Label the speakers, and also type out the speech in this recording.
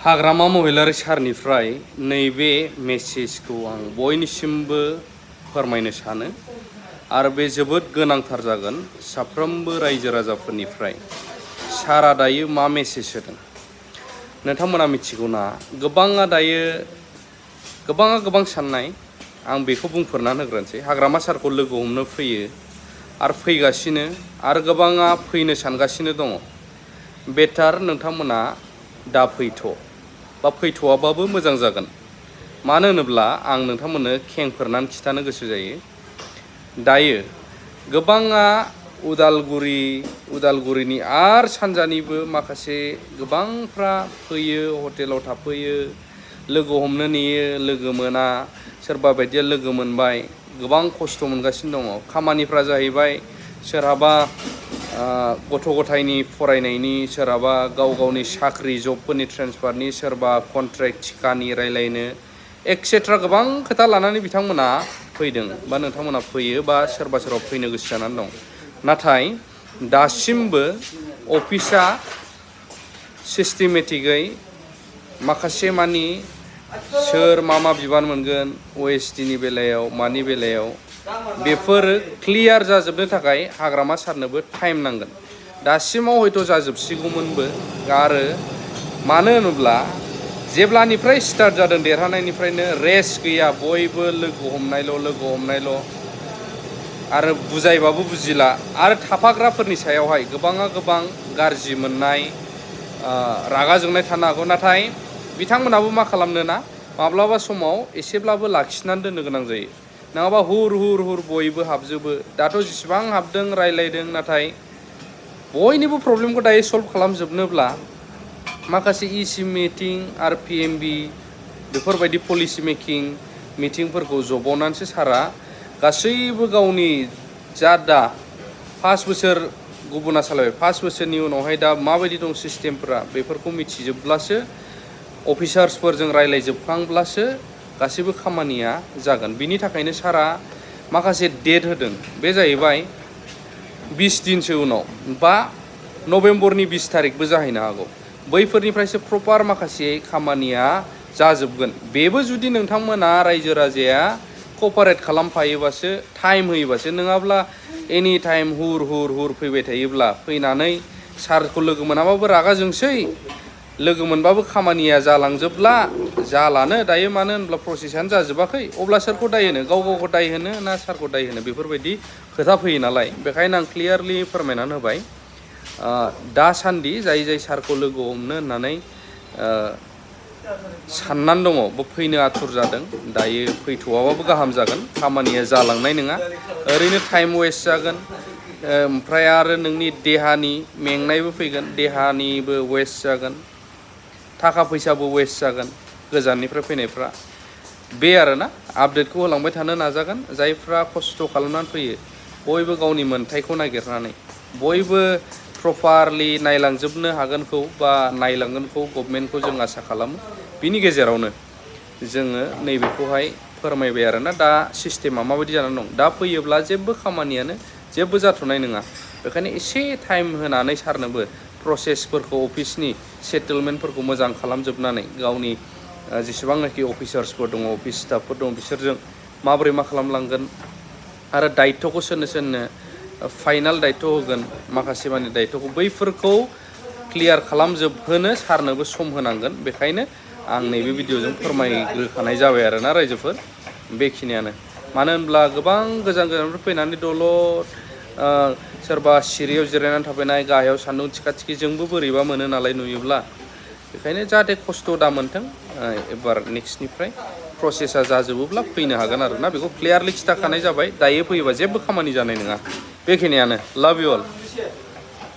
Speaker 1: हाग्रामा महिलारि सारनिफ्राय नैबे मेसेजखौ आं बयनिसिमबो फोरमायनो सानो आरो बे जोबोद गोनांथार जागोन साफ्रोमबो रायजो राजाफोरनिफ्राय। सारा दायो मा मेसेज होदों नोंथांमोना मिथिगौना? गोबाङा दायो गोबां साननाय, आं बेखौ बुंफोरनानै होग्रोनोसै। हाग्रामा सारखौ लोगो हमनो फैयो आरो फैगासिनो आरो गोबाङा फैनो सानगासिनो दङ। बेटार नोंथांमोना दा फैथ' बा फैथ'आबाबो मोजां जागोन। मानो होनोब्ला आं नोंथांमोननो खेंफोरनानै खिथानो गोसो जायो। दायो गोबाङा उदालगुरिनि आरो सानजानिबो माखासे गोबांफ्रा फैयो, हटेलाव थाफैयो, लोगो हमनो नेयो, लोगो मोना, सोरबा बायदिया लोगो मोनबाय, गोबां खस्थ' मोनगासिनो दङ। खामानिफ्रा जाहैबाय सोरहाबा गथ' गथायनि फरायनायनि, सोरहाबा गाव गावनि साख्रि जबफोरनि ट्रेन्सफारनि, सोरबा कन्ट्रेक्ट थिखानि रायलायनो एक्सेट्रा गोबां खोथा लानानै बिथांमोना फैदों बा नोंथांमोना फैयो बा सोरबा फैनो गोसो जानानै दं। नाथाय दासिमबो अफिसा सिस्टेमेटिकै माखासे मानि सोर मा बिबान मोनगोन OSDनि बेलायाव, मानि बेलायाव, बेफोरो क्लियार जाजोबनो थाखाय हाग्रामा सारनोबो टाइम नांगोन। दासिमाव हयथ' जाजोबसिगौमोनबो। आरो मानो होनोब्ला जेब्लानिफ्राय स्टार्ट जादों देरहानायनिफ्रायनो रेस्ट गैया, बयबो लोगो हमनायल' आरो बुजायबाबो बुजिला। आरो थाफाग्राफोरनि सायावहाय गोबां गाज्रि मोननाय, रागा जोंनाय थानो हागौ। नाथाय बिथांमोनाबो मा खालामनो ना, माब्लाबा समाव एसेब्लाबो लाखिनानै दोननो गोनां जायो। नङाबा हुर बयबो हाबजोबो। दाथ' जेसेबां हाबदों रायलायदों, नाथाय बयनिबो प्रब्लेमखौ दायो सल्भ खालामजोबनोब्ला माखासे EC मिटिं आरो PMB बेफोरबायदि पलिसि मेकिं मिटिंफोरखौ जबावनानैसो सारा गासैबो गावनि दा 5 बोसोर गुबुना सालायबाय, 5 बोसोरनि उनावहाय दा माबायदि दं सिस्टेमफोरा, बेफोरखौ मिथिजोबब्लासो, अफिसार्सफोरजों रायलायजोबखांब्लासो गासैबो खामानिया जागोन। बिनि थाखायनो सारा माखासे डेट होदों। बे जाहैबाय 20 दिनसो उनाव बा नभेम्बरनि 20 तारिखबो जाहैनो हागौ। बैफोरनिफ्रायसो प्रपार माखासे खामानिया जाजोबगोन। बेबो जुदि नोंथांमोना रायजो राजाया कपारेट खालामफायोबासो, टाइम होयोबासो। नङाब्ला एनि टाइम हुर फैबाय थायोब्ला, फैनानै सारखौ लोगो मोनाबाबो रागा जोंसै, लोगो मोनबाबो खामानिया जालांजोबला, जालानो दायो। मानो होनब्ला प्रसेसानो जाजोबाखै। अब्ला सोरखौ दाय होनो? गाव गावखौ दाय होनो ना सारखौ दाय होनो? बेफोरबायदि खोथा फैयो नालाय। बेखायनो आं क्लियारलि फोरमायनानै होबाय। दासान्दि जाय सारखौ लोगो हमनो होननानै साननानै दङ, फैनो आथुर जादों, दायो फैथ'आबाबो गाहाम जागोन। खामानिया जालांनाय नङा, ओरैनो टाइम वेस्ट जागोन। ओमफ्राय आरो नोंनि देहानि मेंनायबो फैगोन, देहानिबो वेस्ट जागोन, थाखा फैसाबो वेस्ट जागोन गोजाननिफ्राय फैनायफ्रा। बे आरोना आपडेटखौ होलांबाय थानो नाजागोन। जायफ्रा खस्थ' खालामनानै फैयो, बयबो गावनि मोन्थायखौ नागिरनानै बयबो प्रपारलि नायलांजोबनो हागोनखौ बा नायलांगोनखौ गभर्नमेन्टखौ जों आसा खालामो। बिनि गेजेरावनो जोङो नैबेखौहाय फोरमायबाय आरोना दा सिस्टेमा माबायदि जानानै दं। दा फैयोब्ला जेबो खामानियानो जेबो जाथ'नाय नङा। बेखायनो एसे टाइम होनानै सारनोबो प्रसेसफोरखौ, अफिसनि सेटेलमेन्टफोरखौ मोजां खालामजोबनानै गावनि जेसेबांनाखि अफिसार्सफोर दङ, अफिस स्टाफफोर दङ, बिसोरजों माबोरै मा खालामलांगोन आरो दायित्वखौ सोरनो फाइनाल दायित्व होगोन, माखासे मानि दायित्वखौ, बैफोरखौ क्लियार खालामजोबहोनो सारनोबो सम होनांगोन। बेखायनो आं नैबे भिडिअ'जों फोरमायग्रोखानाय जाबाय आरोना रायजोफोर। बेखिनियानो। मानो होनब्ला गोबां गोजाननिफ्राय फैनानै दलद, सोरबा सिरियाव जिरायनानै थाफैनाय, गाहायाव सान्दुं थिखा जोंबो बोरैबा मोनो नालाय नुयोब्ला। बेखायनो जाहाथे खस्थ' दा मोनथों, एबार नेक्स्टनिफ्राय प्रसेसा जाजोबोब्ला फैनो हागोन आरोना। बेखौ क्लियारलि खिथाखानाय जाबाय। दायो फैयोबा जेबो खामानि जानाय नङा। बेखिनियानो। लाभ इउ अल।